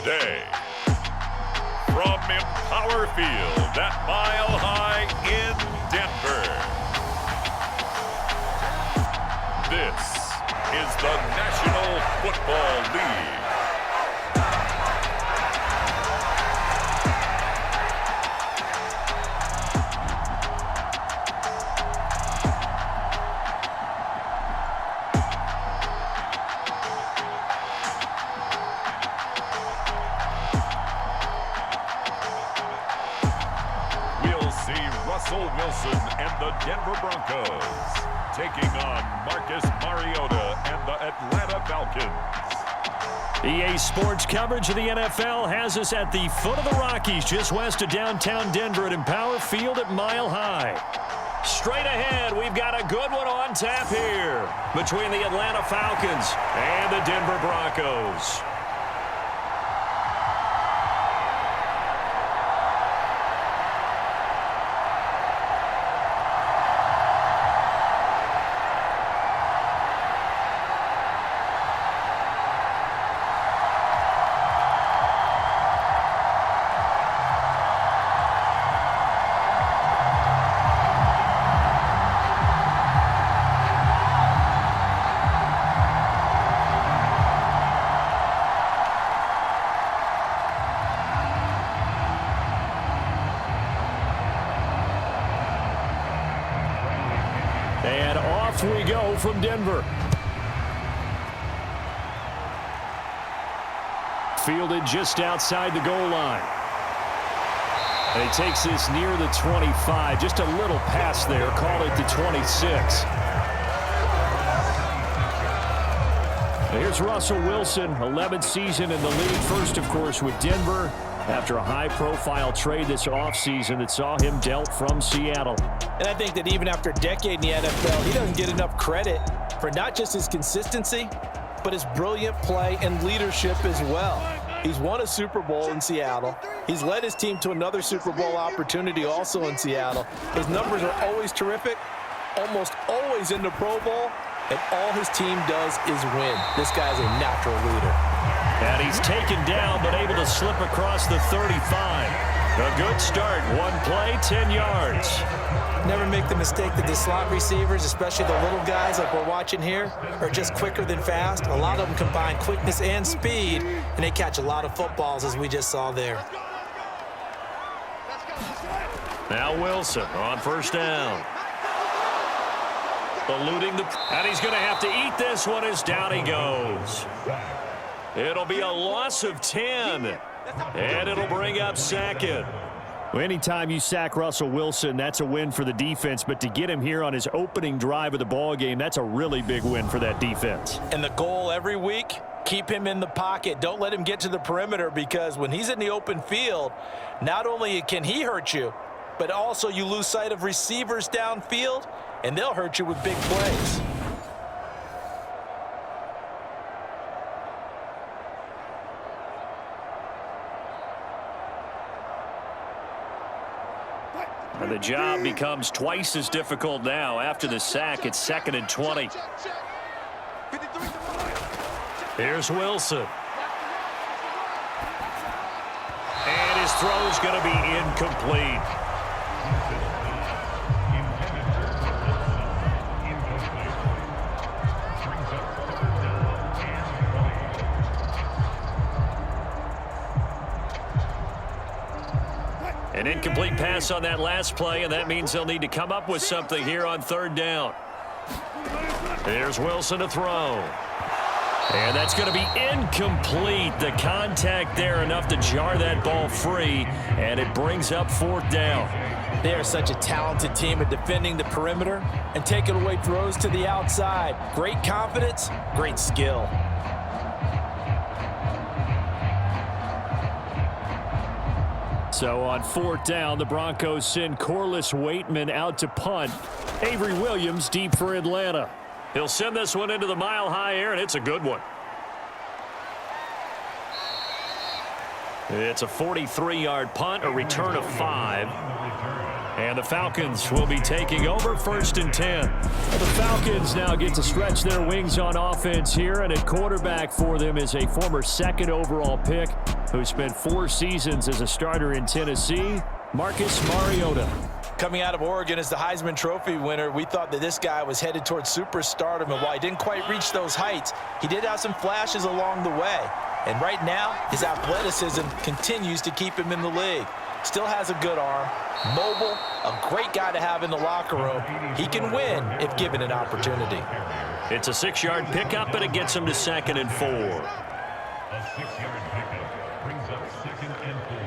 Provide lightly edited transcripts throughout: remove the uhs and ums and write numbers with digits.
today. From Empower Field at Mile High in Denver, this is the National Football League. Russell Wilson and the Denver Broncos taking on Marcus Mariota and the Atlanta Falcons. EA Sports coverage of the NFL has us at the foot of the Rockies, just west of downtown Denver at Empower Field at Mile High. Straight ahead, we've got a good one on tap here between the Atlanta Falcons and the Denver Broncos. And off we go from Denver. Fielded just outside the goal line. And he takes this near the 25. Just a little pass there. Call it the 26. Here's Russell Wilson, 11th season in the league. First, of course, with Denver after a high-profile trade this offseason that saw him dealt from Seattle. And I think that even after a decade in the NFL, he doesn't get enough credit for not just his consistency, but his brilliant play and leadership as well. He's won a Super Bowl in Seattle. He's led his team to another Super Bowl opportunity also in Seattle. His numbers are always terrific, almost always in the Pro Bowl, and all his team does is win. This guy's a natural leader. And he's taken down, but able to slip across the 35. A good start. One play, 10 yards. Never make the mistake that the slot receivers, especially the little guys like we're watching here, are just quicker than fast. A lot of them combine quickness and speed, and they catch a lot of footballs, as we just saw there. Now Wilson on first down. Eluding the... And he's going to have to eat this one as down he goes. It'll be a loss of 10. And it'll bring up second. Well, anytime you sack Russell Wilson, that's a win for the defense. But to get him here on his opening drive of the ball game, that's a really big win for that defense. And the goal every week, keep him in the pocket. Don't let him get to the perimeter, because when he's in the open field, not only can he hurt you, but also you lose sight of receivers downfield, and they'll hurt you with big plays. And the job becomes twice as difficult now. After the sack, it's 2nd and 20. Here's Wilson. And his throw's going to be incomplete. An incomplete pass on that last play, and that means they'll need to come up with something here on 3rd down. There's Wilson to throw. And that's going to be incomplete. The contact there enough to jar that ball free, and it brings up 4th down. They are such a talented team at defending the perimeter and taking away throws to the outside. Great confidence, great skill. So on 4th down, the Broncos send Corliss Waitman out to punt. Avery Williams deep for Atlanta. He'll send this one into the mile-high air, and it's a good one. It's a 43-yard punt, a return of 5. And the Falcons will be taking over 1st and 10. The Falcons now get to stretch their wings on offense here, and at quarterback for them is a former 2nd overall pick who spent 4 seasons as a starter in Tennessee, Marcus Mariota. Coming out of Oregon as the Heisman Trophy winner, we thought that this guy was headed towards superstardom, and while he didn't quite reach those heights, he did have some flashes along the way. And right now, his athleticism continues to keep him in the league. Still has a good arm, mobile, a great guy to have in the locker room. He can win if given an opportunity. It's a 6-yard pickup, and it gets him to 2nd and 4. A 6-yard pickup brings up 2nd and 4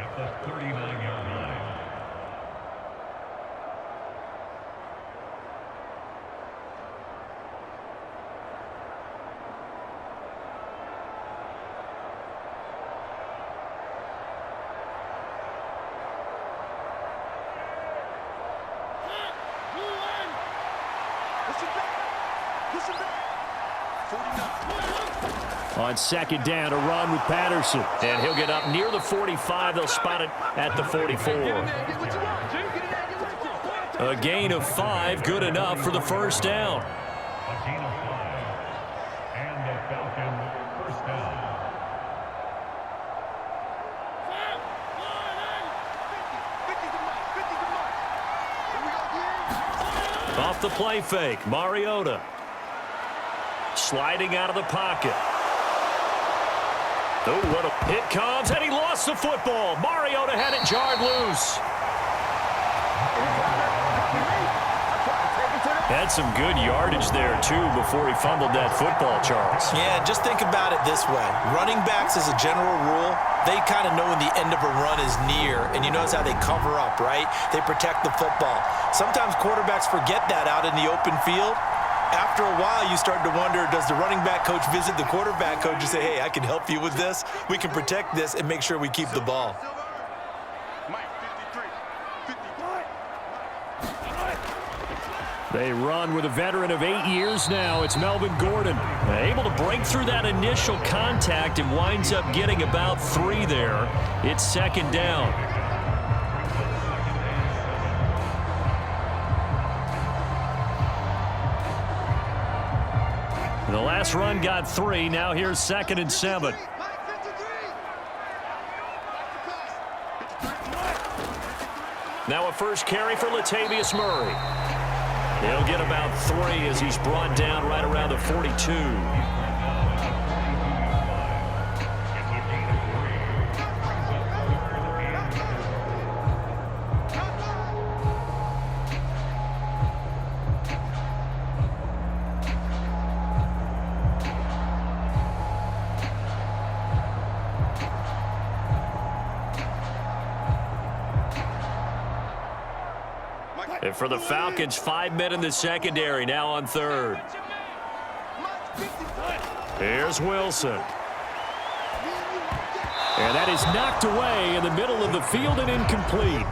at the 39-yard line. On 2nd down, a run with Patterson. And he'll get up near the 45. They'll spot it at the 44. A gain of 5, good enough for the 1st down. A gain of 5. And the Falcons first down. Off the play fake, Mariota. Sliding out of the pocket. Oh, what a hit comes, and he lost the football. Mariota had it jarred loose. Had some good yardage there, too, before he fumbled that football, Charles. Yeah, just think about it this way. Running backs, as a general rule, they kind of know when the end of a run is near, and you notice how they cover up, right? They protect the football. Sometimes quarterbacks forget that out in the open field. After a while, you start to wonder, does the running back coach visit the quarterback coach and say, hey, I can help you with this. We can protect this and make sure we keep the ball. They run with a veteran of 8 years now. It's Melvin Gordon. Able to break through that initial contact and winds up getting about 3 there. It's 2nd down. The last run got 3. Now here's 2nd and 7. Now a first carry for Latavius Murray. He'll get about 3 as he's brought down right around the 42. And for the Falcons, 5 men in the secondary, now on 3rd. Here's Wilson. And that is knocked away in the middle of the field and incomplete.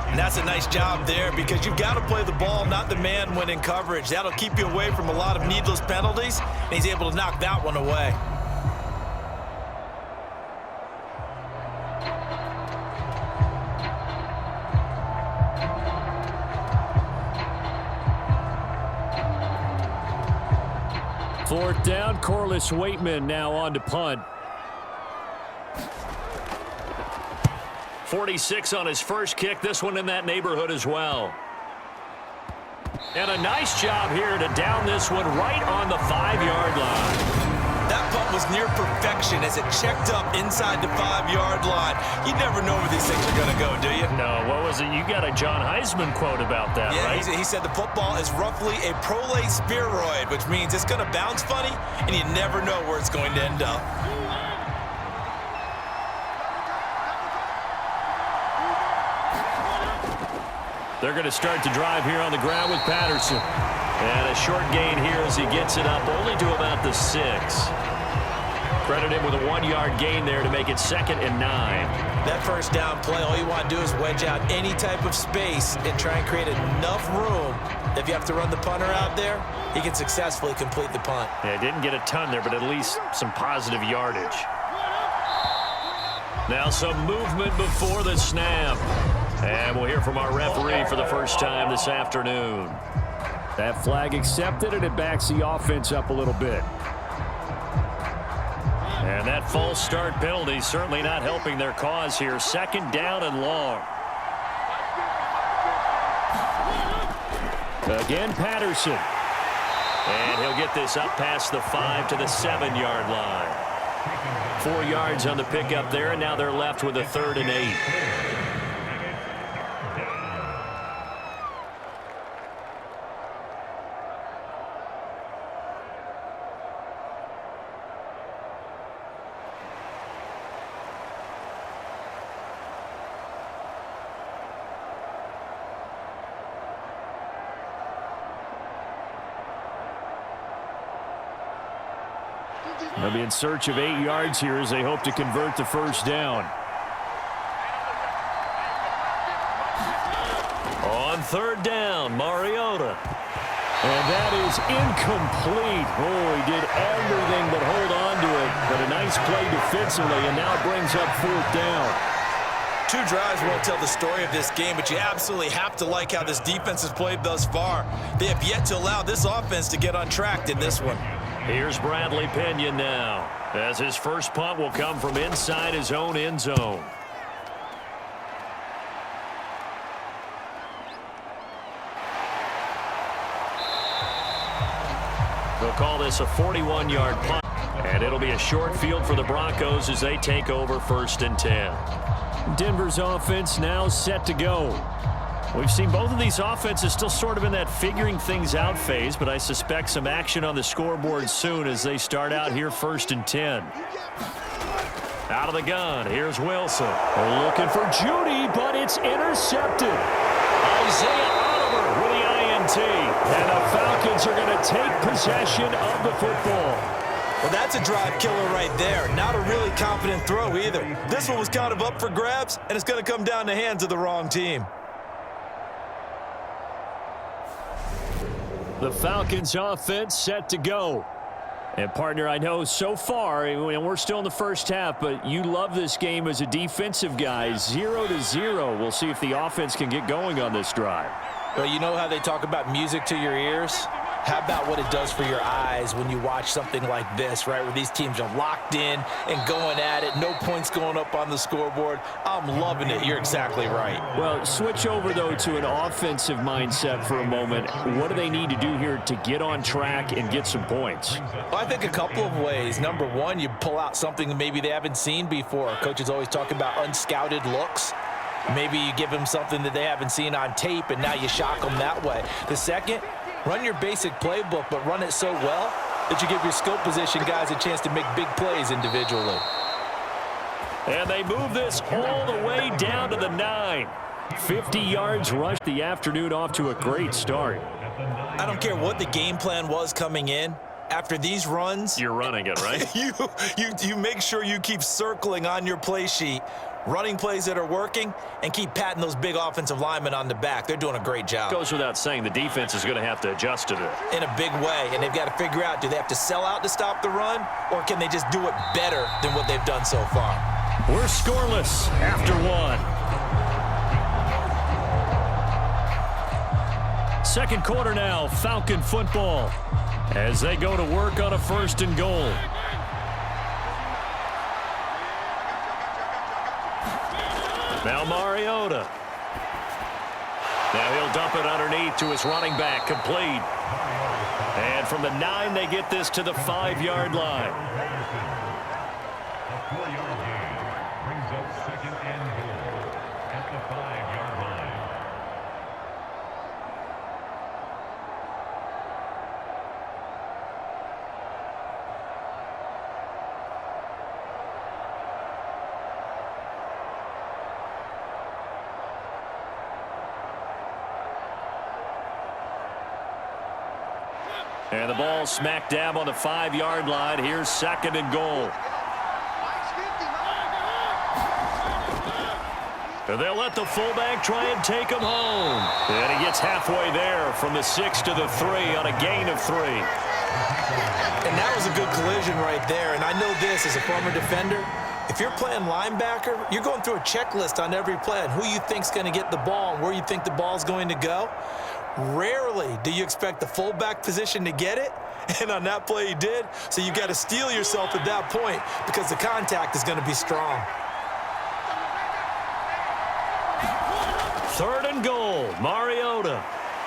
And that's a nice job there because you've got to play the ball, not the man when in coverage. That'll keep you away from a lot of needless penalties, and he's able to knock that one away. Fourth down, Corliss Waitman now on to punt. 46 on his first kick. This one in that neighborhood as well. And a nice job here to down this one right on the 5-yard line. That punt was near perfection as it checked up inside the 5-yard line. You never know where these things are going to go, do you? No, what was it? You got a John Heisman quote about that, yeah, right? He said the football is roughly a prolate spheroid, which means it's going to bounce funny, and you never know where it's going to end up. They're going to start to drive here on the ground with Patterson. And a short gain here as he gets it up only to about the 6. Credit him with a 1-yard gain there to make it 2nd and 9. That first down play, all you want to do is wedge out any type of space and try and create enough room. If you have to run the punter out there, he can successfully complete the punt. Yeah, didn't get a ton there, but at least some positive yardage. Now some movement before the snap. And we'll hear from our referee for the first time this afternoon. That flag accepted, and it backs the offense up a little bit. And that false start penalty certainly not helping their cause here. Second down and long. Again, Patterson. And he'll get this up past the 5 to the 7-yard line. 4 yards on the pickup there, and now they're left with a 3rd and 8. They'll be in search of 8 yards here as they hope to convert the first down. On 3rd down, Mariota. And that is incomplete. Oh, he did everything but hold on to it. But a nice play defensively, and now it brings up 4th down. 2 drives won't tell the story of this game, but you absolutely have to like how this defense has played thus far. They have yet to allow this offense to get untracked in this one. Here's Bradley Pinion now, as his first punt will come from inside his own end zone. They'll call this a 41-yard punt, and it'll be a short field for the Broncos as they take over 1st and 10. Denver's offense now set to go. We've seen both of these offenses still sort of in that figuring things out phase, but I suspect some action on the scoreboard soon as they start out here 1st and 10. Out of the gun, here's Wilson. Looking for Judy, but it's intercepted. Isaiah Oliver with the INT. And the Falcons are going to take possession of the football. Well, that's a drive killer right there. Not a really confident throw either. This one was kind of up for grabs, and it's going to come down the hands of the wrong team. The Falcons offense set to go. And, partner, I know so far, and we're still in the first half, but you love this game as a defensive guy. 0-0. We'll see if the offense can get going on this drive. Well, you know how they talk about music to your ears? How about what it does for your eyes when you watch something like this, right, where these teams are locked in and going at it, no points going up on the scoreboard? I'm loving it. You're exactly right. Well, switch over, though, to an offensive mindset for a moment. What do they need to do here to get on track and get some points? Well, I think a couple of ways. Number one, you pull out something that maybe they haven't seen before. Coaches always talk about unscouted looks. Maybe you give them something that they haven't seen on tape, and now you shock them that way. The second, run your basic playbook, but run it so well that you give your skill position guys a chance to make big plays individually. And they move this all the way down to the 9. 50 yards rush. The afternoon off to a great start. I don't care what the game plan was coming in. After these runs, you're running it, right? you make sure you keep circling on your play sheet, running plays that are working, and keep patting those big offensive linemen on the back. They're doing a great job. Goes without saying the defense is going to have to adjust to it. In a big way, and they've got to figure out, do they have to sell out to stop the run, or can they just do it better than what they've done so far? We're scoreless after 1. Second quarter now, Falcon football, as they go to work on a 1st and goal. Now Mariota. Now he'll dump it underneath to his running back, complete. And from the 9, they get this to the 5-yard line. A 4-yard gain brings up 2nd and goal at the 5-yard line. And the ball smack dab on the 5-yard line. Here's 2nd and goal. And they'll let the fullback try and take him home. And he gets halfway there from the 6 to the 3 on a gain of 3. And that was a good collision right there. And I know this as a former defender. If you're playing linebacker, you're going through a checklist on every play on who you think's going to get the ball and where you think the ball's going to go. Rarely do you expect the fullback position to get it, and on that play he did. So you got to steel yourself at that point because the contact is going to be strong. 3rd and goal. Mariota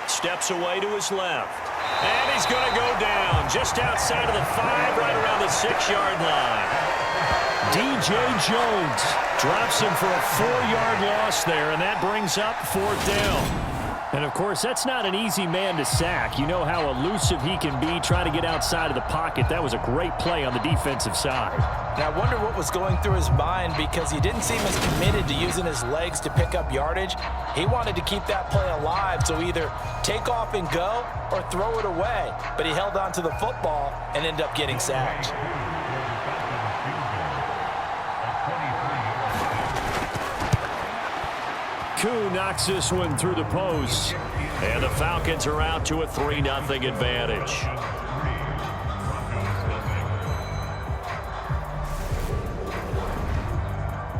steps away to his left. And he's going to go down just outside of the 5, right around the 6-yard line. DJ Jones drops him for a 4-yard loss there, and that brings up 4th down. And, of course, that's not an easy man to sack. You know how elusive he can be trying to get outside of the pocket. That was a great play on the defensive side. Now, I wonder what was going through his mind because he didn't seem as committed to using his legs to pick up yardage. He wanted to keep that play alive, so either take off and go or throw it away. But he held on to the football and ended up getting sacked. Koo knocks this one through the post. And the Falcons are out to a 3-0 advantage.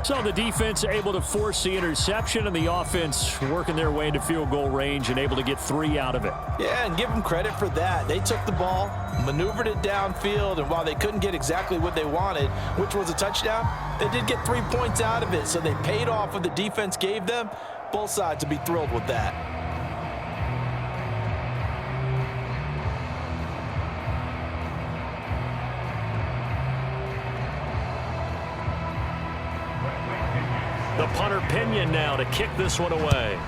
So the defense able to force the interception, and the offense working their way into field goal range and able to get 3 out of it. Yeah, and give them credit for that. They took the ball, maneuvered it downfield, and while they couldn't get exactly what they wanted, which was a touchdown, they did get 3 points out of it, so they paid off what the defense gave them. Both sides to be thrilled with that. The punter Pinion now to kick this one away.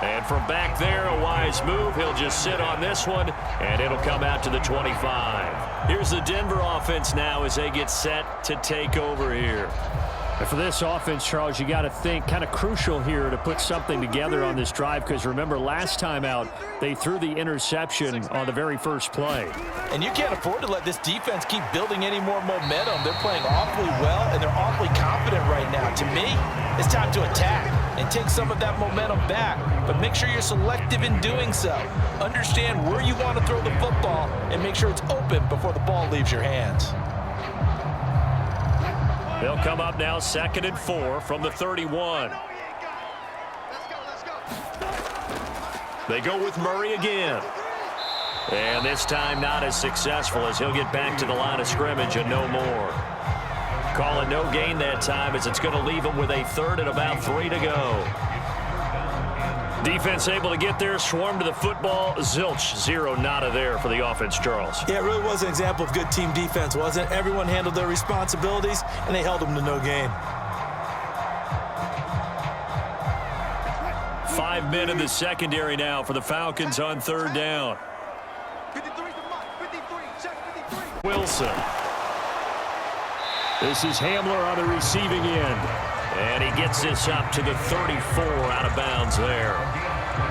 And from back there, a wise move. He'll just sit on this one, and it'll come out to the 25. Here's the Denver offense now as they get set to take over here. And for this offense, Charles, you got to think kind of crucial here to put something together on this drive because remember last time out they threw the interception on the very first play. And you can't afford to let this defense keep building any more momentum. They're playing awfully well, and they're awfully confident right now. To me, it's time to attack and take some of that momentum back, but make sure you're selective in doing so. Understand where you want to throw the football and make sure it's open before the ball leaves your hands. They'll come up now 2nd and 4 from the 31. They go with Murray again. And this time not as successful as he'll get back to the line of scrimmage and no more. Calling no gain that time as it's going to leave him with a 3rd and about 3 to go. Defense able to get there, swarm to the football. Zilch, 0 nada there for the offense, Charles. Yeah, it really was an example of good team defense, wasn't it? Everyone handled their responsibilities, and they held them to no gain. 5 men in the secondary now for the Falcons on 3rd down. Wilson. This is Hamler on the receiving end. And he gets this up to the 34 out of bounds there.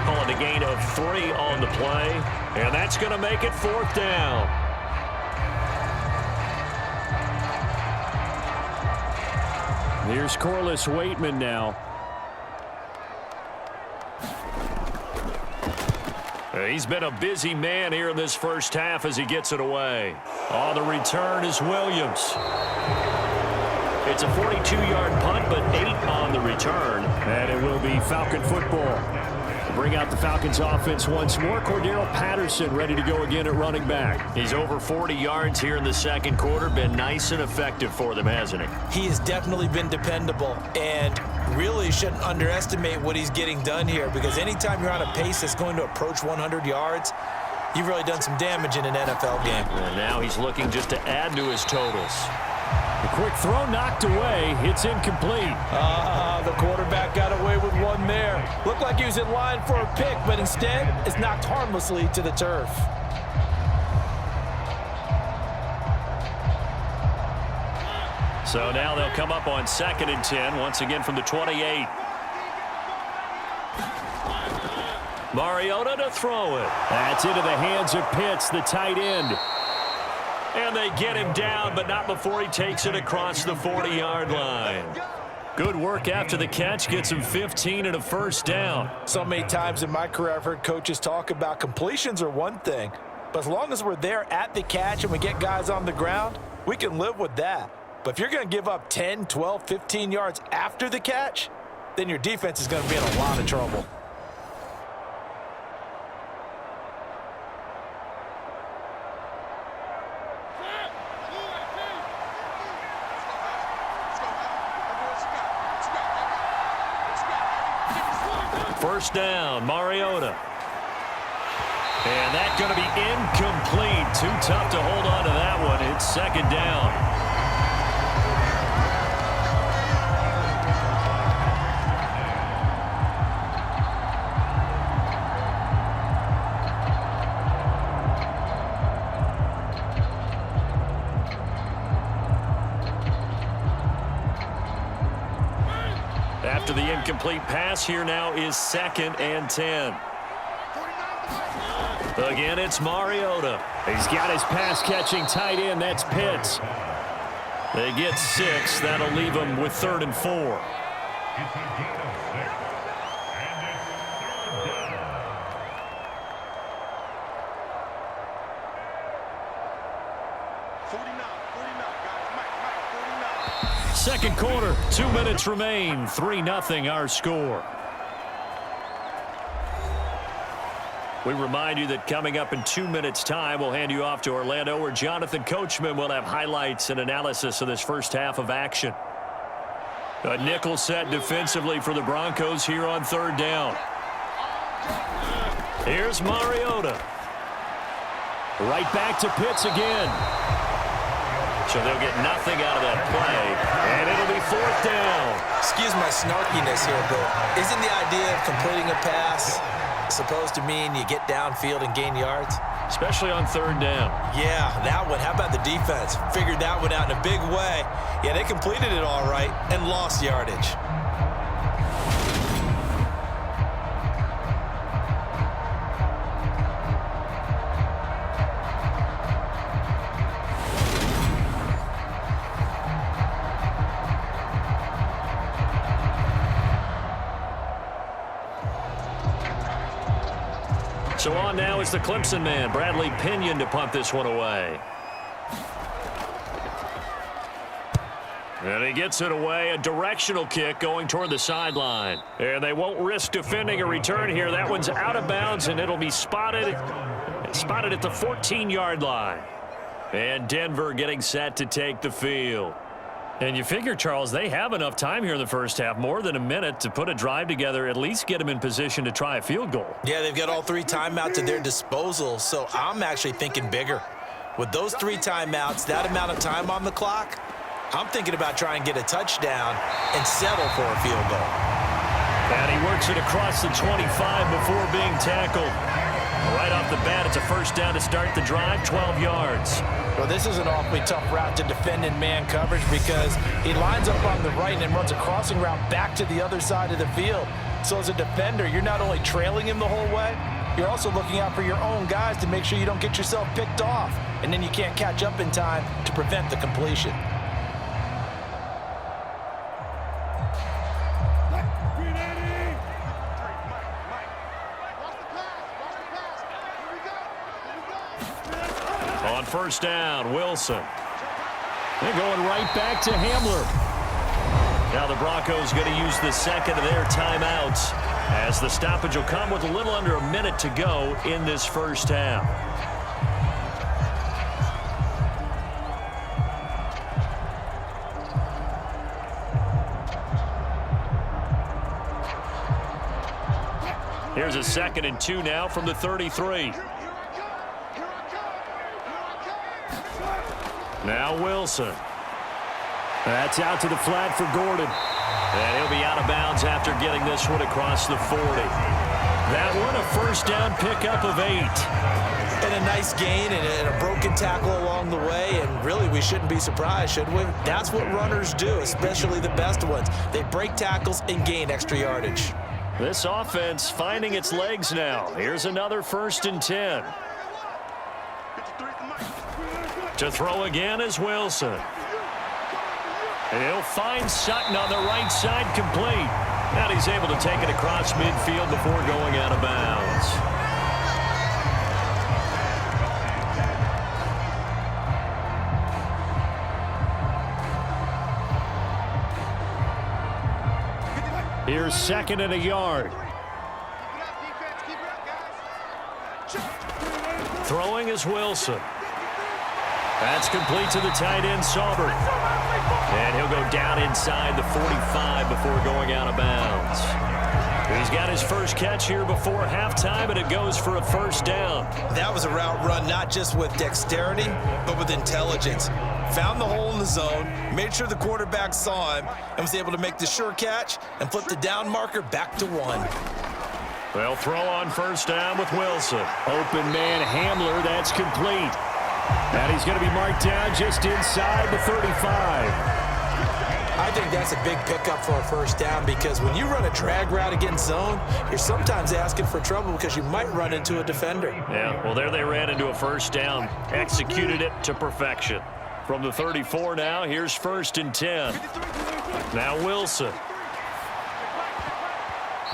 Calling a gain of 3 on the play. And that's going to make it 4th down. Here's Corliss Waitman now. He's been a busy man here in this first half as he gets it away. On the return is Williams. It's a 42-yard punt, but 8 on the return. And it will be Falcon football. To bring out the Falcons offense once more. Cordero Patterson ready to go again at running back. He's over 40 yards here in the 2nd quarter. Been nice and effective for them, hasn't he? He has definitely been dependable and really shouldn't underestimate what he's getting done here because anytime you're on a pace that's going to approach 100 yards, you've really done some damage in an NFL game. And now he's looking just to add to his totals. The quick throw knocked away. It's incomplete. The quarterback got away with one there. Looked like he was in line for a pick, but instead it's knocked harmlessly to the turf. So now they'll come up on 2nd and 10, once again from the 28. Mariota to throw it. That's into the hands of Pitts, the tight end. And they get him down, but not before he takes it across the 40-yard line. Good work after the catch. Gets him 15 and a 1st down. So many times in my career I've heard coaches talk about completions are one thing, But as long as we're there at the catch and we get guys on the ground, we can live with that. But if you're going to give up 10, 12, 15 yards after the catch, then your defense is going to be in a lot of trouble. First down, Mariota. And that's going to be incomplete. Too tough to hold on to that one. It's second down. After the incomplete pass, here now is 2nd and 10. Again, it's Mariota. He's got his pass-catching tight end. That's Pitts. They get 6. That'll leave them with 3rd and 4. Second quarter, 2 minutes remain. 3-0 our score. We remind you that coming up in 2 minutes' time, we'll hand you off to Orlando, where Jonathan Coachman will have highlights and analysis of this first half of action. A nickel set defensively for the Broncos here on 3rd down. Here's Mariota. Right back to Pitts again. So they'll get nothing out of that play, and it'll be 4th down. Excuse my snarkiness here, but isn't the idea of completing a pass supposed to mean you get downfield and gain yards? Especially on 3rd down. Yeah, that one. How about the defense? Figured that one out in a big way. Yeah, they completed it all right and lost yardage. So on now is the Clemson man, Bradley Pinion, to punt this one away. And he gets it away, a directional kick going toward the sideline. And they won't risk defending a return here. That one's out of bounds, and it'll be spotted at the 14-yard line. And Denver getting set to take the field. And you figure, Charles, they have enough time here in the first half, more than a minute, to put a drive together, at least get them in position to try a field goal. Yeah, they've got all 3 timeouts at their disposal, so I'm actually thinking bigger. With those 3 timeouts, that amount of time on the clock, I'm thinking about trying to get a touchdown and settle for a field goal. And he works it across the 25 before being tackled. Right off the bat, it's a first down to start the drive, 12 yards. Well, this is an awfully tough route to defend in man coverage because he lines up on the right and then runs a crossing route back to the other side of the field. So as a defender, you're not only trailing him the whole way, you're also looking out for your own guys to make sure you don't get yourself picked off. And then you can't catch up in time to prevent the completion. On first down, Wilson. They're going right back to Hamler. Now the Broncos going to use the second of their timeouts as the stoppage will come with a little under a minute to go in this first half. Here's a 2nd and 2 now from the 33. Now Wilson. That's out to the flat for Gordon. And he'll be out of bounds after getting this one across the 40. That one, a first down pickup of 8. And a nice gain and a broken tackle along the way, and really we shouldn't be surprised, should we? That's what runners do, especially the best ones. They break tackles and gain extra yardage. This offense finding its legs now. Here's another 1st and 10. To throw again is Wilson. He'll find Sutton on the right side, complete. And he's able to take it across midfield before going out of bounds. Here's 2nd and a yard. Throwing is Wilson. That's complete to the tight end, Sauber. And he'll go down inside the 45 before going out of bounds. He's got his first catch here before halftime, and it goes for a first down. That was a route run not just with dexterity, but with intelligence. Found the hole in the zone, made sure the quarterback saw him, and was able to make the sure catch and flip the down marker back to 1. They'll throw on first down with Wilson. Open man Hamler, that's complete. And he's going to be marked down just inside the 35. I think that's a big pickup for a first down because when you run a drag route against zone, you're sometimes asking for trouble because you might run into a defender. Yeah, well, there they ran into a first down. Executed it to perfection. From the 34 now, here's 1st and 10. Now Wilson.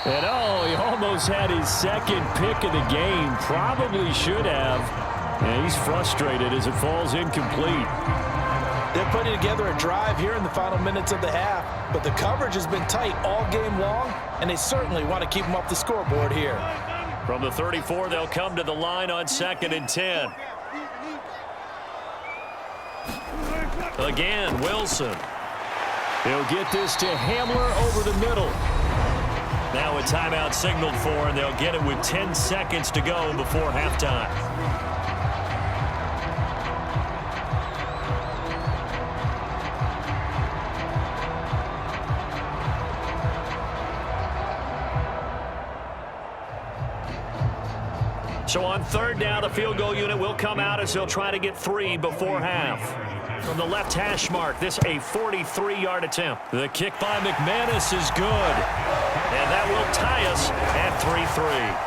And, he almost had his 2nd pick of the game. Probably should have. And he's frustrated as it falls incomplete. They're putting together a drive here in the final minutes of the half, but the coverage has been tight all game long, and they certainly want to keep them off the scoreboard here. From the 34, they'll come to the line on 2nd and 10. Again, Wilson. He'll get this to Hamler over the middle. Now a timeout signaled for, and they'll get it with 10 seconds to go before halftime. So on 3rd down, the field goal unit will come out as they'll try to get 3 before half. From the left hash mark, this a 43-yard attempt. The kick by McManus is good. And that will tie us at 3-3.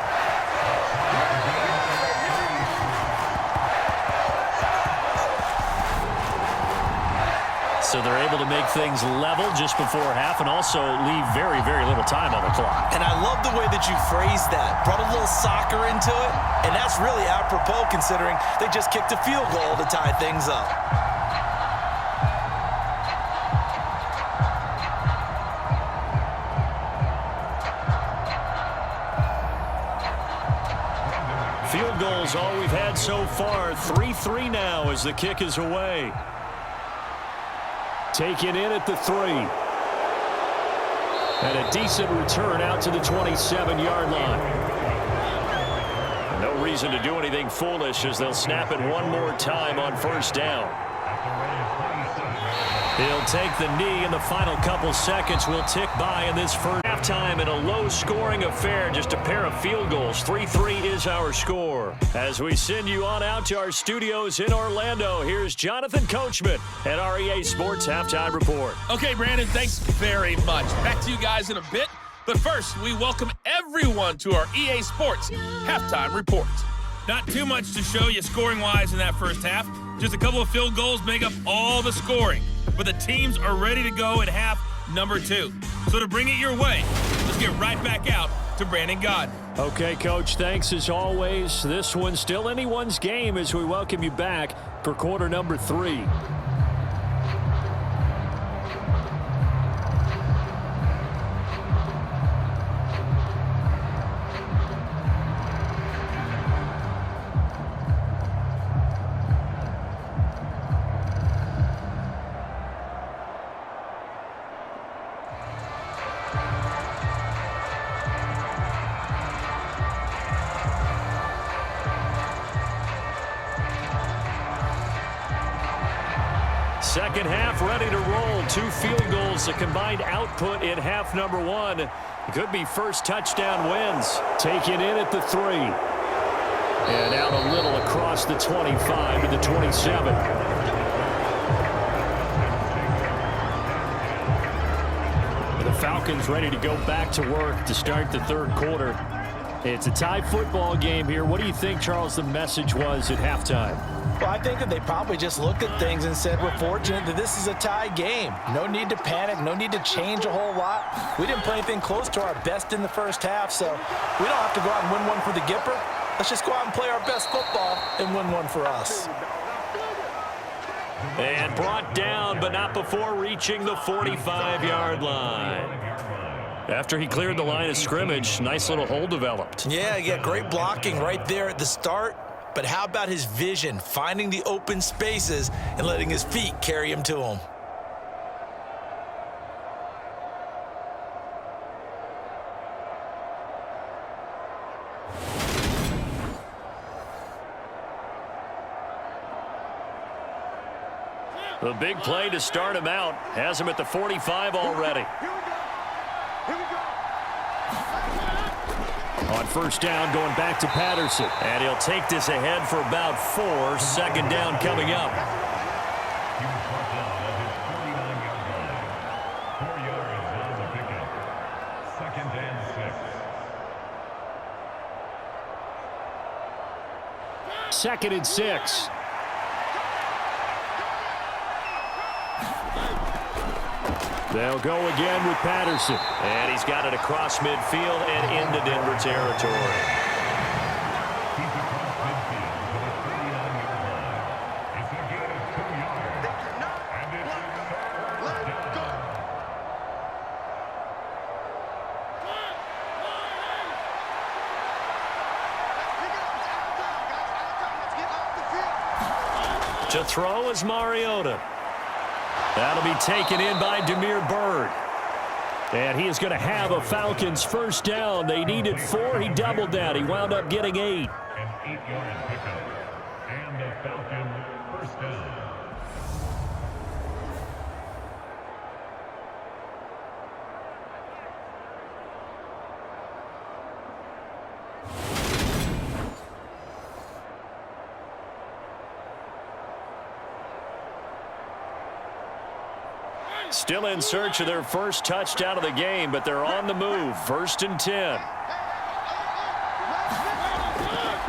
So they're able to make things level just before half and also leave very, very little time on the clock. And I love the way that you phrased that. Brought a little soccer into it, and that's really apropos considering they just kicked a field goal to tie things up. Field goals all we've had so far. 3-3 now as the kick is away. Taken in at the 3. And a decent return out to the 27-yard line. No reason to do anything foolish as they'll snap it one more time on first down. He'll take the knee, and the final couple seconds will tick by in this first halftime in a low-scoring affair. Just a pair of field goals. 3-3 is our score. As we send you on out to our studios in Orlando, here's Jonathan Coachman at our EA Sports Halftime Report. Okay, Brandon, thanks very much. Back to you guys in a bit. But first, we welcome everyone to our EA Sports Halftime Report. Not too much to show you scoring-wise in that first half. Just a couple of field goals make up all the scoring. But the teams are ready to go at half number 2. So to bring it your way, let's get right back out to Brandon Gaudin. Okay, Coach, thanks as always. This one's still anyone's game as we welcome you back for quarter number 3. Second half ready to roll. 2 field goals, the combined output in half number 1. Could be first touchdown wins. Taken in at the 3. And out a little across the 25 to the 27. The Falcons ready to go back to work to start the 3rd quarter. It's a tie football game here. What do you think, Charles, the message was at halftime? Well, I think that they probably just looked at things and said, we're fortunate that this is a tie game. No need to panic, no need to change a whole lot. We didn't play anything close to our best in the first half, so we don't have to go out and win one for the Gipper. Let's just go out and play our best football and win one for us. And brought down, but not before reaching the 45-yard line. After he cleared the line of scrimmage, nice little hole developed. Yeah, he got great blocking right there at the start. But how about his vision, finding the open spaces and letting his feet carry him to them? The big play to start him out has him at the 45 already. On first down, going back to Patterson. And he'll take this ahead for about 4. Second down coming up. Second and 6. They'll go again with Patterson. And he's got it across midfield and into Denver territory. To throw is Mariota. That'll be taken in by Damiere Byrd. And he is going to have a Falcons first down. They needed 4. He doubled that. He wound up getting 8. An 8-yard pickup. And a Falcon first down. Still in search of their first touchdown of the game, but they're on the move. First and 10.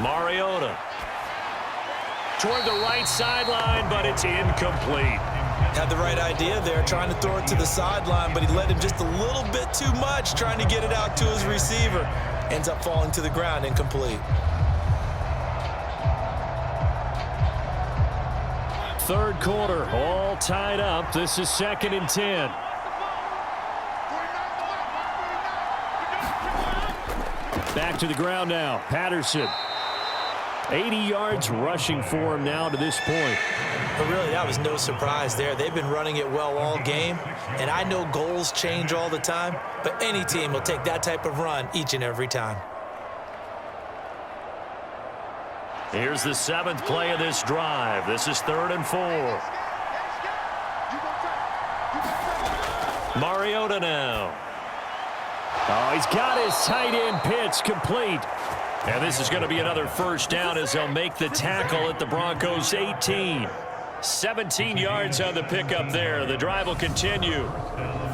Mariota. Toward the right sideline, but it's incomplete. Had the right idea there, trying to throw it to the sideline, but he led him just a little bit too much, trying to get it out to his receiver. Ends up falling to the ground, incomplete. Third quarter, all tied up. This is second and 10. Back to the ground now. Patterson. 80 yards rushing for him now to this point. But really, that was no surprise there. They've been running it well all game, and I know goals change all the time, but any team will take that type of run each and every time. Here's the 7th play of this drive. This is 3rd and 4. Mariota now. Oh, he's got his tight end pitch complete. And this is going to be another first down as they'll make the tackle at the Broncos 18. 17 yards on the pickup there. The drive will continue.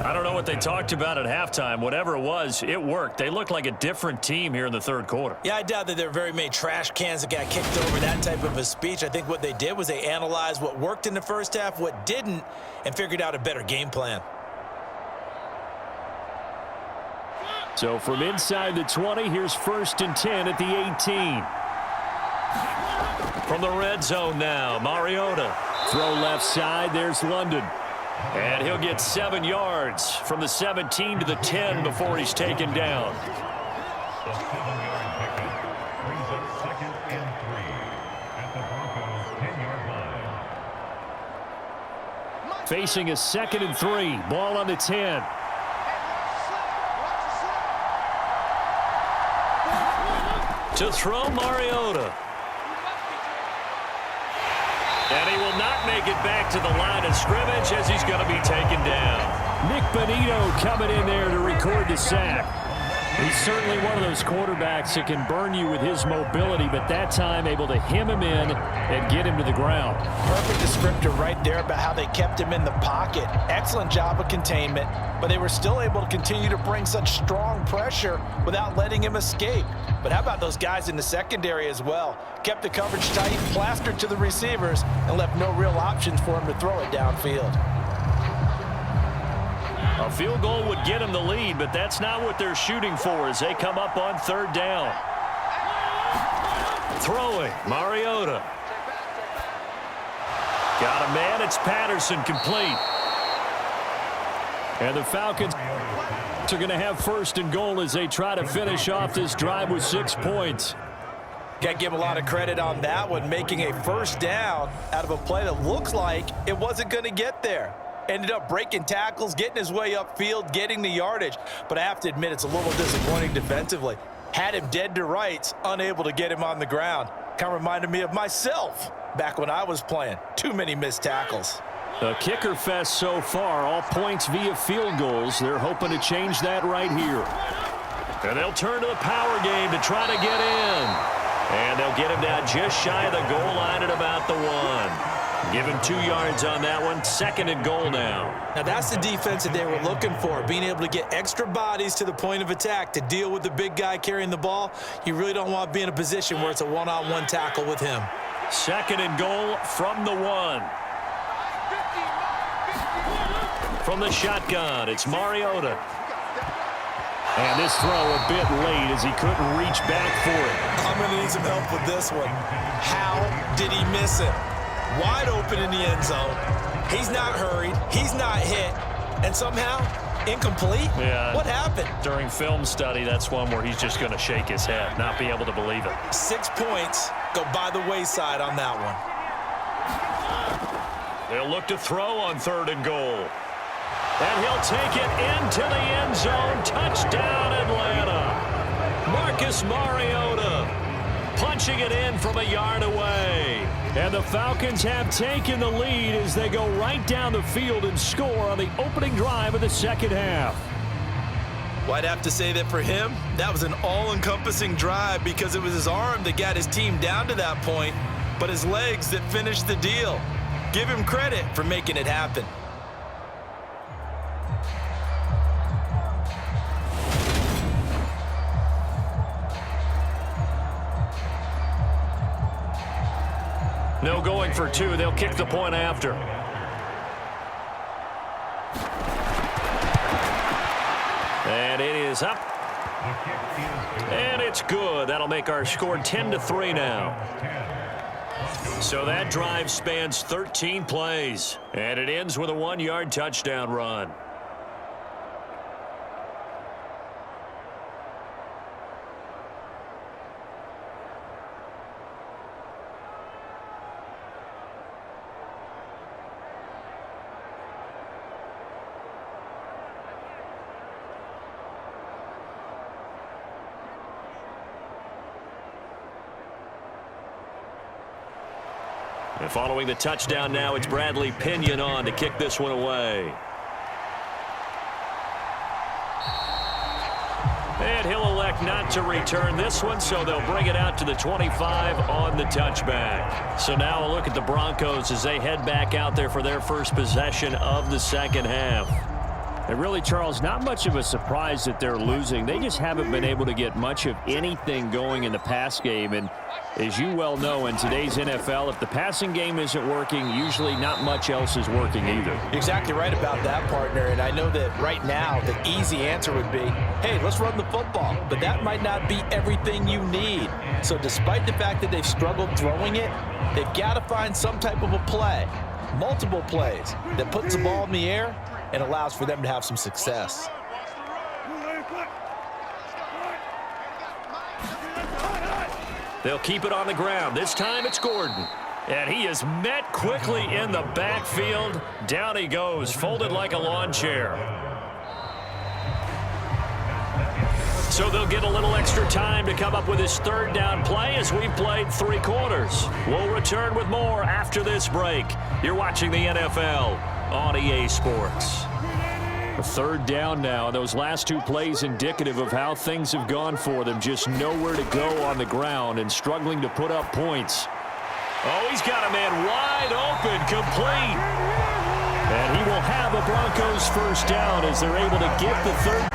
I don't know what they talked about at halftime. Whatever it was, it worked. They look like a different team here in the third quarter. Yeah, I doubt that there are very many trash cans that got kicked over that type of a speech. I think what they did was they analyzed what worked in the first half, what didn't, and figured out a better game plan. So from inside the 20, here's 1st and 10 at the 18. From the red zone now, Mariota. Throw left side, there's London. And he'll get 7 yards from the 17 to the 10 before he's taken down. The 7-yard pickup brings up 2nd and 3 at the Broncos 10-yard line. Facing a 2nd and 3. Ball on the 10. To throw Mariota. And he will not make it back to the line of scrimmage as he's going to be taken down. Nick Bonito coming in there to record the sack. He's certainly one of those quarterbacks that can burn you with his mobility, but that time able to hem him in and get him to the ground. Perfect descriptor right there about how they kept him in the pocket. Excellent job of containment, but they were still able to continue to bring such strong pressure without letting him escape. But how about those guys in the secondary as well? Kept the coverage tight, plastered to the receivers, and left no real options for him to throw it downfield. A field goal would get them the lead, but that's not what they're shooting for as they come up on 3rd down. Throwing, Mariota. Got a man, it's Patterson complete. And the Falcons are going to have first and goal as they try to finish off this drive with 6 points. Got to give a lot of credit on that one, making a first down out of a play that looks like it wasn't going to get there. Ended up breaking tackles, getting his way upfield, getting the yardage. But I have to admit, it's a little disappointing defensively. Had him dead to rights, unable to get him on the ground. Kind of reminded me of myself back when I was playing. Too many missed tackles. A kicker fest so far, all points via field goals. They're hoping to change that right here. And they'll turn to the power game to try to get in. And they'll get him down just shy of the goal line at about the 1. Give him 2 yards on that one. 2nd and goal now. Now that's the defense that they were looking for, being able to get extra bodies to the point of attack to deal with the big guy carrying the ball. You really don't want to be in a position where it's a one-on-one tackle with him. 2nd and goal from the 1. From the shotgun, it's Mariota. And this throw a bit late as he couldn't reach back for it. I'm going to need some help with this one. How did he miss it? Wide open in the end zone. He's not hurried. He's not hit. And somehow, incomplete? Yeah. What happened? During film study, that's one where he's just going to shake his head, not be able to believe it. 6 points go by the wayside on that one. They'll look to throw on 3rd and goal. And he'll take it into the end zone. Touchdown, Atlanta. Marcus Mariota punching it in from a yard away. And the Falcons have taken the lead as they go right down the field and score on the opening drive of the 2nd half. Well, I'd have to say that for him, that was an all-encompassing drive because it was his arm that got his team down to that point, but his legs that finished the deal. Give him credit for making it happen. No going for 2. They'll kick the point after. And it is up. And it's good. That'll make our score 10-3 now. So that drive spans 13 plays. And it ends with a 1-yard touchdown run. And following the touchdown now, it's Bradley Pinion on to kick this one away. And he'll elect not to return this one, so they'll bring it out to the 25 on the touchback. So now a look at the Broncos as they head back out there for their first possession of the 2nd half. And really, Charles, not much of a surprise that they're losing. They just haven't been able to get much of anything going in the pass game. And as you well know, in today's NFL, if the passing game isn't working, usually not much else is working either. You're exactly right about that, partner. And I know that right now the easy answer would be, hey, let's run the football. But that might not be everything you need. So despite the fact that they've struggled throwing it, they've got to find some type of a play, multiple plays, that puts the ball in the air and allows for them to have some success. They'll keep it on the ground. This time it's Gordon. And he is met quickly in the backfield. Down he goes, folded like a lawn chair. So they'll get a little extra time to come up with his 3rd down play as we've played 3 quarters. We'll return with more after this break. You're watching the NFL on EA Sports. A 3rd down now, and those last 2 plays indicative of how things have gone for them. Just nowhere to go on the ground and struggling to put up points. Oh, he's got a man wide open, complete. And he will have a Broncos first down as they're able to get the 3rd.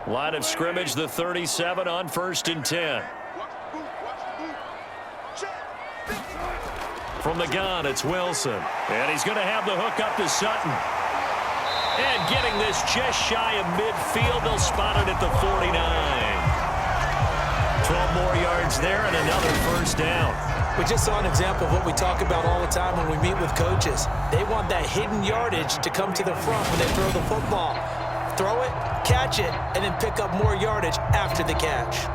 Line of scrimmage, the 37 on 1st and 10. From the gun, it's Wilson. And he's going to have the hook up to Sutton. And getting this just shy of midfield, they'll spot it at the 49. 12 more yards there and another first down. We just saw an example of what we talk about all the time when we meet with coaches. They want that hidden yardage to come to the front when they throw the football. Throw it, catch it, and then pick up more yardage after the catch.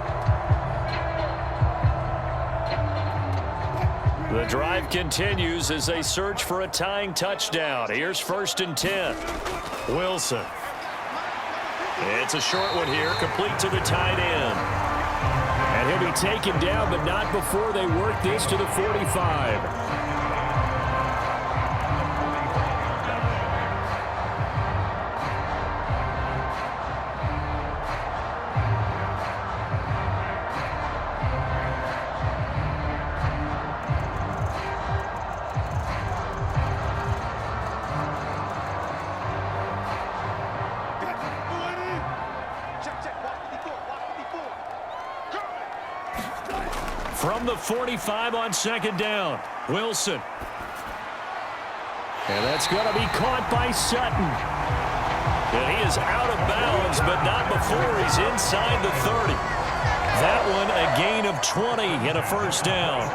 The drive continues as they search for a tying touchdown. Here's 1st and 10. Wilson. It's a short one here, complete to the tight end. And he'll be taken down, but not before they work this to the 45. From the 45 on 2nd down, Wilson. And that's going to be caught by Sutton. And he is out of bounds, but not before he's inside the 30. That one a gain of 20 and a first down.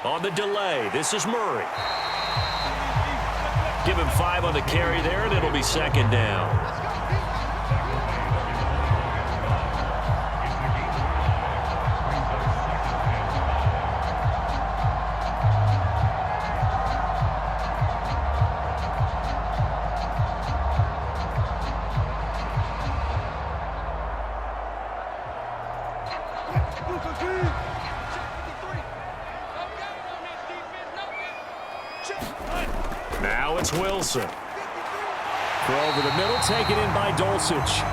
On the delay, this is Murray. Give him 5 on the carry there, and it'll be 2nd down. Now it's Wilson. Throw over the middle, taken in by Dulcich.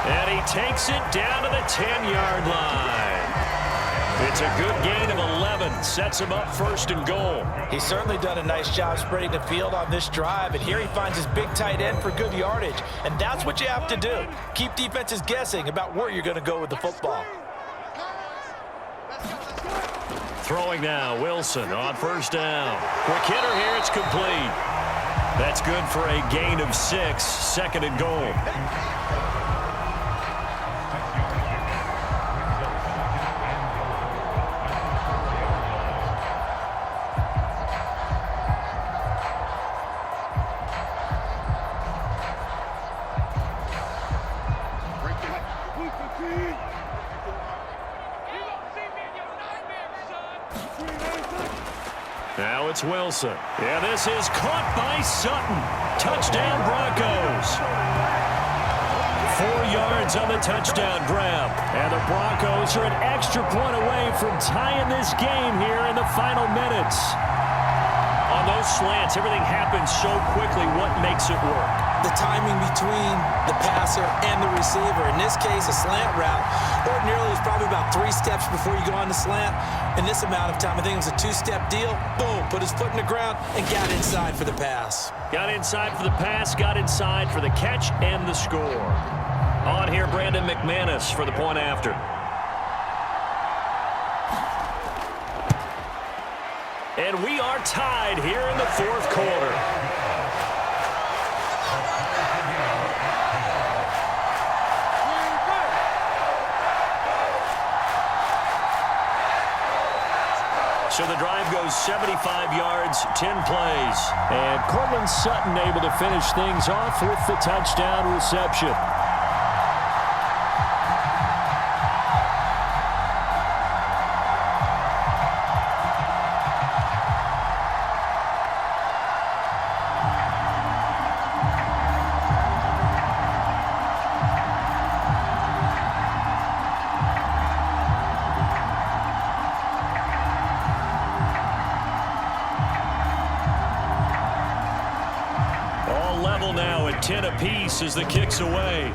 And he takes it down to the 10-yard line. It's a good gain of 11. Sets him up 1st and goal. He's certainly done a nice job spreading the field on this drive, and here he finds his big tight end for good yardage. And that's what you have to do. Keep defenses guessing about where you're going to go with the football. Throwing now, Wilson on 1st down. Quick hitter here, it's complete. That's good for a gain of 6, 2nd and goal. Now it's Wilson. Yeah, this is caught by Sutton. Touchdown, Broncos. 4 yards on the touchdown grab. And the Broncos are an extra point away from tying this game here in the final minutes. On those slants, everything happens so quickly. What makes it work? The timing between the passer and the receiver. In this case, a slant route. Ordinarily, it's probably about 3 steps before you go on the slant. In this amount of time, I think it was a 2-step deal. Boom, put his foot in the ground and got inside for the pass. Got inside for the pass, got inside for the catch and the score. On here, Brandon McManus for the point after. And we are tied here in the 4th quarter. So the drive goes 75 yards, 10 plays. And Cortland Sutton able to finish things off with the touchdown reception. 10 apiece as the kick's away.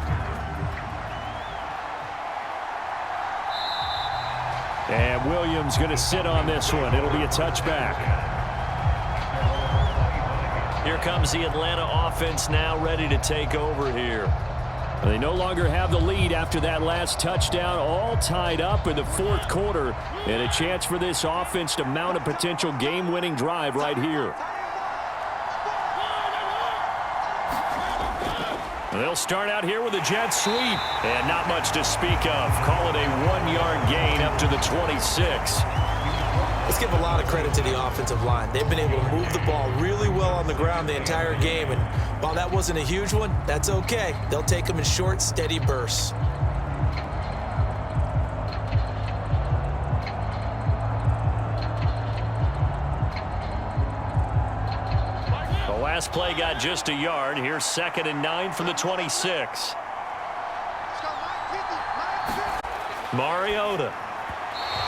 And Williams going to sit on this one. It'll be a touchback. Here comes the Atlanta offense now ready to take over here. They no longer have the lead after that last touchdown, all tied up in the fourth quarter, and a chance for this offense to mount a potential game-winning drive right here. They'll start out here with a jet sweep, and not much to speak of. Call it a 1-yard gain up to the 26. Let's give a lot of credit to the offensive line. They've been able to move the ball really well on the ground the entire game, and while that wasn't a huge one, that's okay. They'll take them in short, steady bursts. The last play got just a yard. Here's 2nd and 9 from the 26. Mariota.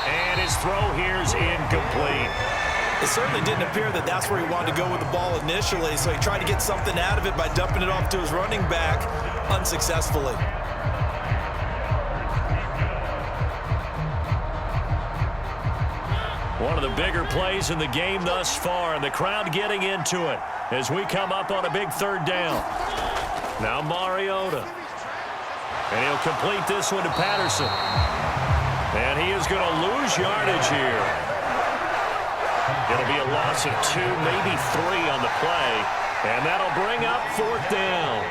And his throw here's incomplete. It certainly didn't appear that that's where he wanted to go with the ball initially, so he tried to get something out of it by dumping it off to his running back unsuccessfully. One of the bigger plays in the game thus far, and the crowd getting into it as we come up on a big 3rd down. Now Mariota. And he'll complete this one to Patterson. And he is going to lose yardage here. It'll be a loss of 2, maybe 3 on the play. And that'll bring up 4th down.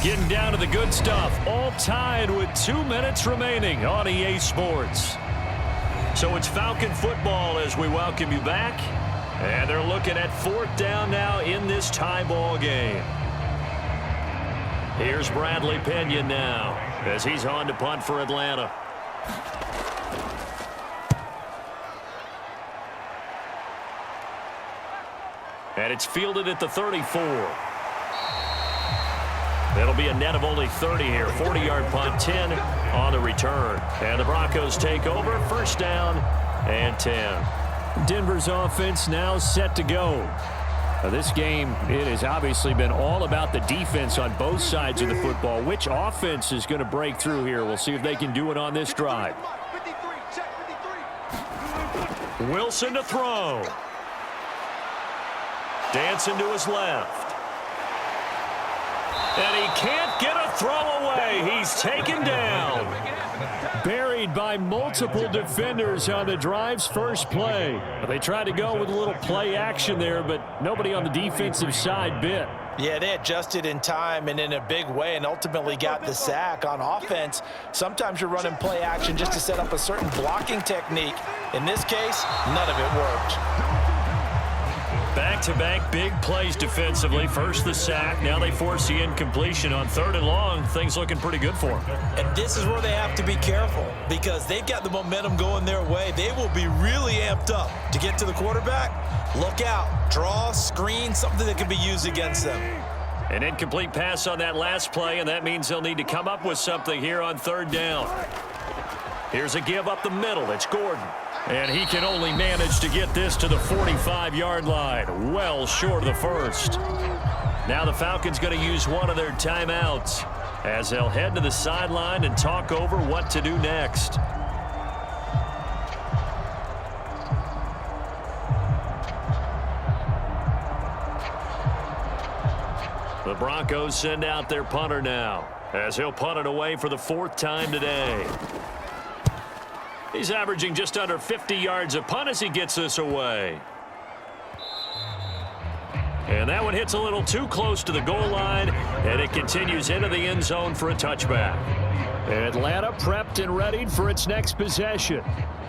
Getting down to the good stuff, all tied with 2 minutes remaining on EA Sports. So it's Falcon football as we welcome you back. And they're looking at 4th down now in this tie ball game. Here's Bradley Pinion now as he's on to punt for Atlanta. And it's fielded at the 34. It'll be a net of only 30 here. 40-yard punt, 10 on the return. And the Broncos take over. 1st down and 10. Denver's offense now set to go. Now this game, it has obviously been all about the defense on both sides of the football. Which offense is going to break through here? We'll see if they can do it on this drive. Wilson to throw. Dancing to his left. And he can't get a throw away. He's taken down. Buried by multiple defenders on the drive's first play. They tried to go with a little play action there, but nobody on the defensive side bit. Yeah, they adjusted in time and in a big way and ultimately got the sack. On offense, sometimes you're running play action just to set up a certain blocking technique. In this case, none of it worked. Back-to-back big plays defensively. First the sack. Now they force the incompletion on 3rd and long. Things looking pretty good for them. And this is where they have to be careful because they've got the momentum going their way. They will be really amped up to get to the quarterback. Look out. Draw, screen, something that can be used against them. An incomplete pass on that last play, and that means they'll need to come up with something here on 3rd down. Here's a give up the middle. It's Gordon. And he can only manage to get this to the 45-yard line, well short of the 1st. Now the Falcons going to use one of their timeouts as they'll head to the sideline and talk over what to do next. The Broncos send out their punter now as he'll punt it away for the 4th time today. He's averaging just under 50 yards a punt as he gets this away. And that one hits a little too close to the goal line, and it continues into the end zone for a touchback. Atlanta prepped and readied for its next possession.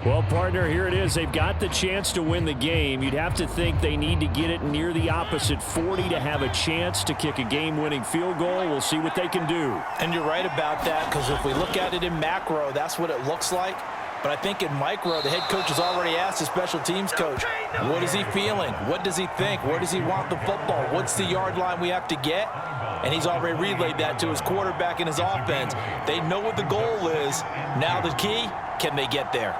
Well, partner, here it is. They've got the chance to win the game. You'd have to think they need to get it near the opposite 40 to have a chance to kick a game-winning field goal. We'll see what they can do. And you're right about that because if we look at it in macro, that's what it looks like. But I think in micro, the head coach has already asked the special teams coach, what is he feeling? What does he think? Where does he want the football? What's the yard line we have to get? And he's already relayed that to his quarterback and his offense. They know what the goal is. Now the key, can they get there?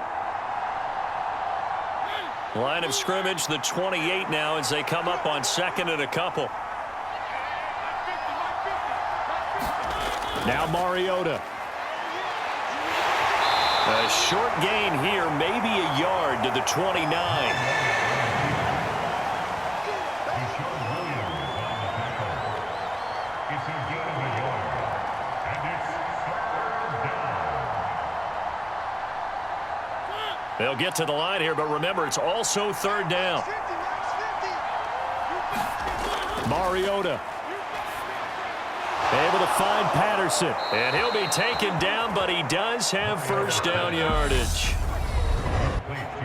Line of scrimmage, the 28 now as they come up on second and a couple. Now Mariota. A short gain here, maybe a yard to the 29. They'll get to the line here, but remember, it's also third down. Mariota. Able to find Patterson. And he'll be taken down, but he does have first down yardage.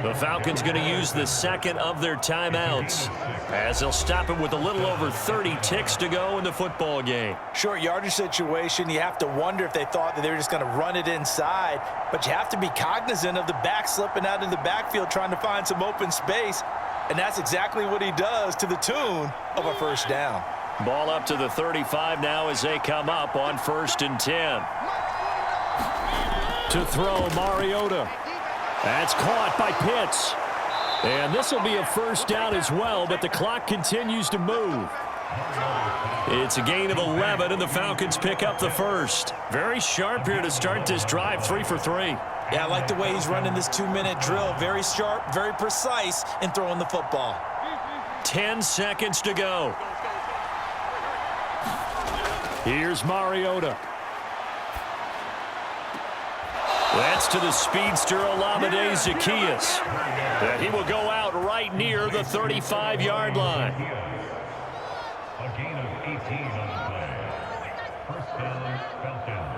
The Falcons going to use the second of their timeouts as they'll stop it with a little over 30 ticks to go in the football game. Short yardage situation, you have to wonder if they thought that they were just going to run it inside, but you have to be cognizant of the back slipping out of the backfield trying to find some open space, and that's exactly what he does to the tune of a first down. Ball up to the 35 now as they come up on 1st and 10. To throw, Mariota. That's caught by Pitts. And this will be a first down as well, but the clock continues to move. It's a gain of 11, and the Falcons pick up the first. Very sharp here to start this drive, 3 for 3. Yeah, I like the way he's running this 2-minute drill. Very sharp, very precise in throwing the football. 10 seconds to go. Here's Mariota. That's to the speedster Olamide Zaccheaus. And he will go out right near the 35-yard line. A gain of 18 on the play. First down, Falcons.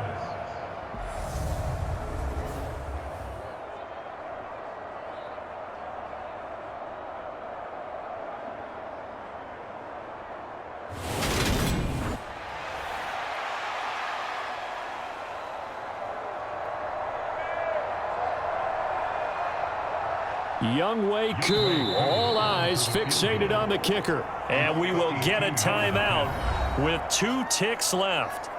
Younghoe Koo, all eyes fixated on the kicker. And we will get a timeout with 2 ticks left.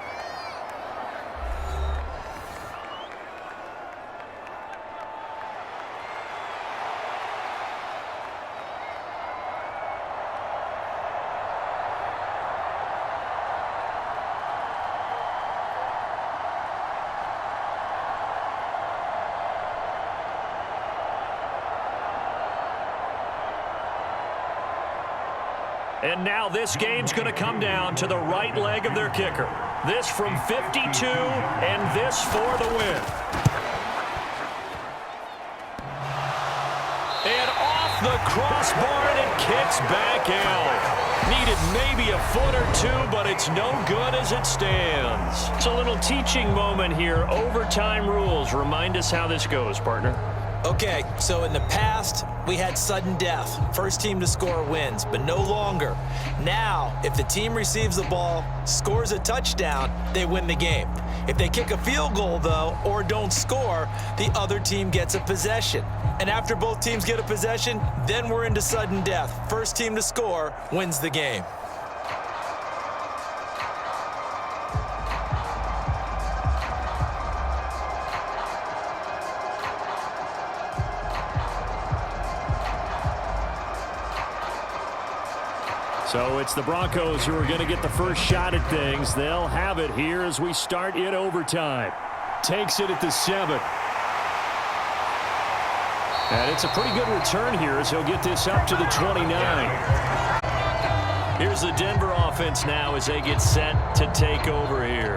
And now this game's going to come down to the right leg of their kicker. This from 52, and this for the win. And off the crossbar, and it kicks back out. Needed maybe a foot or two, but it's no good as it stands. It's a little teaching moment here. Overtime rules. Remind us how this goes, partner. Okay, so in the past, we had sudden death. First team to score wins, but no longer. Now, if the team receives the ball, scores a touchdown, they win the game. If they kick a field goal, though, or don't score, the other team gets a possession. And after both teams get a possession, then we're into sudden death. First team to score wins the game. So it's the Broncos who are going to get the first shot at things. They'll have it here as we start in overtime. Takes it at the 7. And it's a pretty good return here as he'll get this up to the 29. Here's the Denver offense now as they get set to take over here.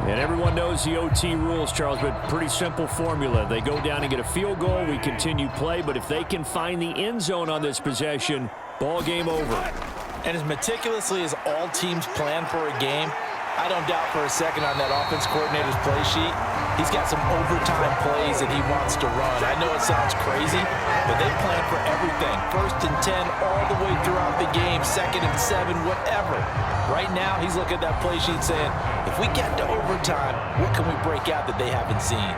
And everyone knows the OT rules, Charles, but pretty simple formula. They go down and get a field goal, we continue play, but if they can find the end zone on this possession, ball game over. And as meticulously as all teams plan for a game, I don't doubt for a second on that offense coordinator's play sheet, he's got some overtime plays that he wants to run. I know it sounds crazy, but they plan for everything. 1st and 10 all the way throughout the game, 2nd and 7, whatever. Right now, he's looking at that play sheet saying, if we get to overtime, what can we break out that they haven't seen?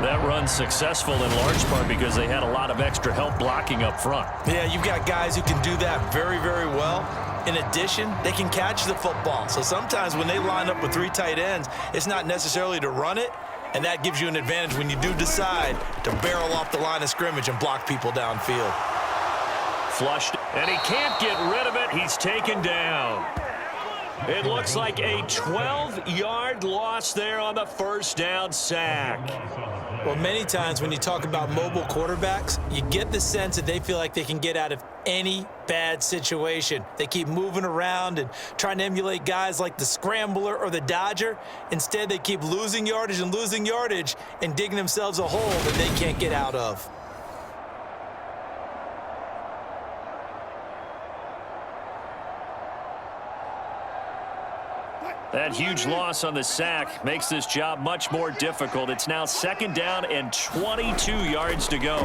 That run's successful in large part because they had a lot of extra help blocking up front. Yeah, you've got guys who can do that very, very well. In addition, they can catch the football. So sometimes when they line up with 3 tight ends, it's not necessarily to run it, and that gives you an advantage when you do decide to barrel off the line of scrimmage and block people downfield. Flushed, and he can't get rid of it. He's taken down. It looks like a 12-yard loss there on the first down sack. Well, many times when you talk about mobile quarterbacks, you get the sense that they feel like they can get out of any bad situation. They keep moving around and trying to emulate guys like the scrambler or the dodger. Instead, they keep losing yardage and digging themselves a hole that they can't get out of. That huge loss on the sack makes this job much more difficult. It's now 2nd down and 22 yards to go.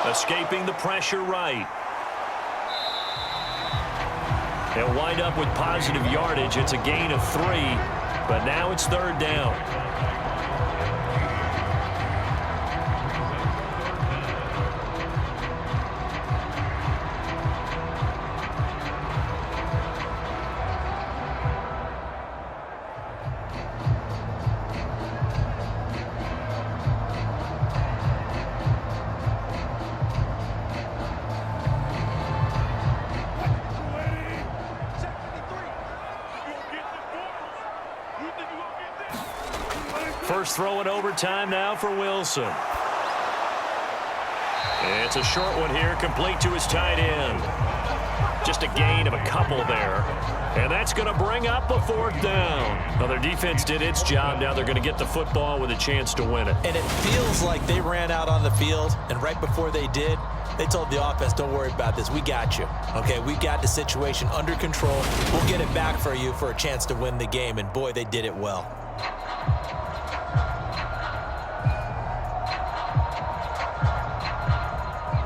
Escaping the pressure right. They'll wind up with positive yardage. It's a gain of 3, but now it's 3rd down. First throw in overtime now for Wilson. It's a short one here, complete to his tight end. Just a gain of a couple there. And that's going to bring up a 4th down. Now, their defense did its job. Now they're going to get the football with a chance to win it. And it feels like they ran out on the field, and right before they did, they told the offense, don't worry about this. We got you. Okay, we got the situation under control. We'll get it back for you for a chance to win the game. And, boy, they did it well.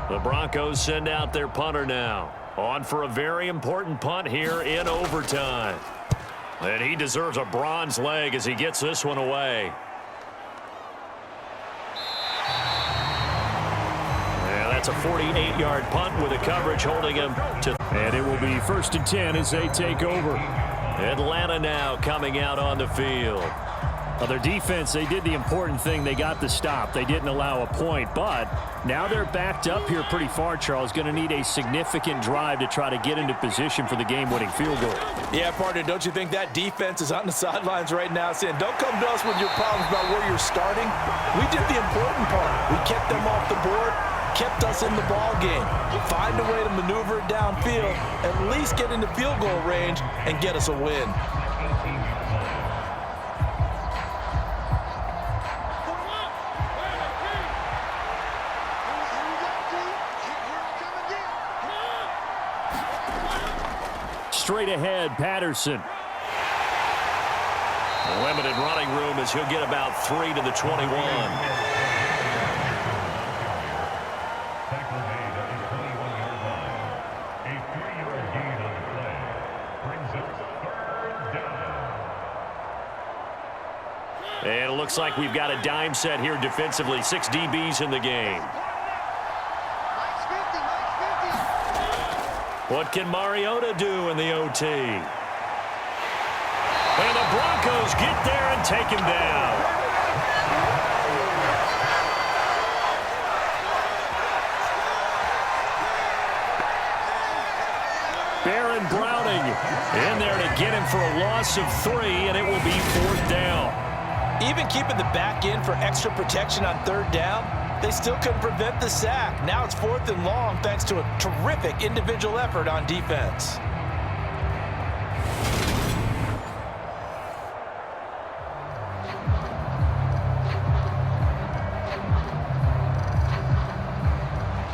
The Broncos send out their punter now. On for a very important punt here in overtime. And he deserves a bronze leg as he gets this one away. Yeah, that's a 48-yard punt with a coverage holding him to... And it will be 1st and 10 as they take over. Atlanta now coming out on the field. Well, their defense, they did the important thing. They got the stop. They didn't allow a point, but now they're backed up here pretty far, Charles. Going to need a significant drive to try to get into position for the game-winning field goal. Yeah, partner, don't you think that defense is on the sidelines right now saying, don't come to us with your problems about where you're starting. We did the important part. We kept them off the board, kept us in the ball game. Find a way to maneuver it downfield, at least get into field goal range, and get us a win. Straight ahead, Patterson. Limited running room as he'll get about 3 to the 21. And it looks like we've got a dime set here defensively. 6 DBs in the game. What can Mariota do in the OT? And the Broncos get there and take him down. Baron Browning in there to get him for a loss of 3, and it will be 4th down. Even keeping the back end for extra protection on 3rd down, they still couldn't prevent the sack. Now it's 4th and long thanks to a terrific individual effort on defense.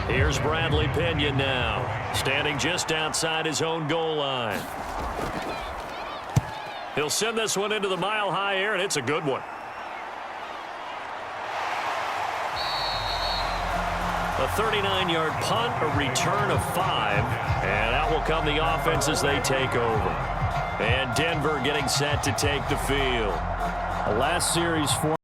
Here's Bradley Pinion now, standing just outside his own goal line. He'll send this one into the mile-high air, and it's a good one. A 39-yard punt, a return of 5, and out will come the offense as they take over. And Denver getting set to take the field. The last series for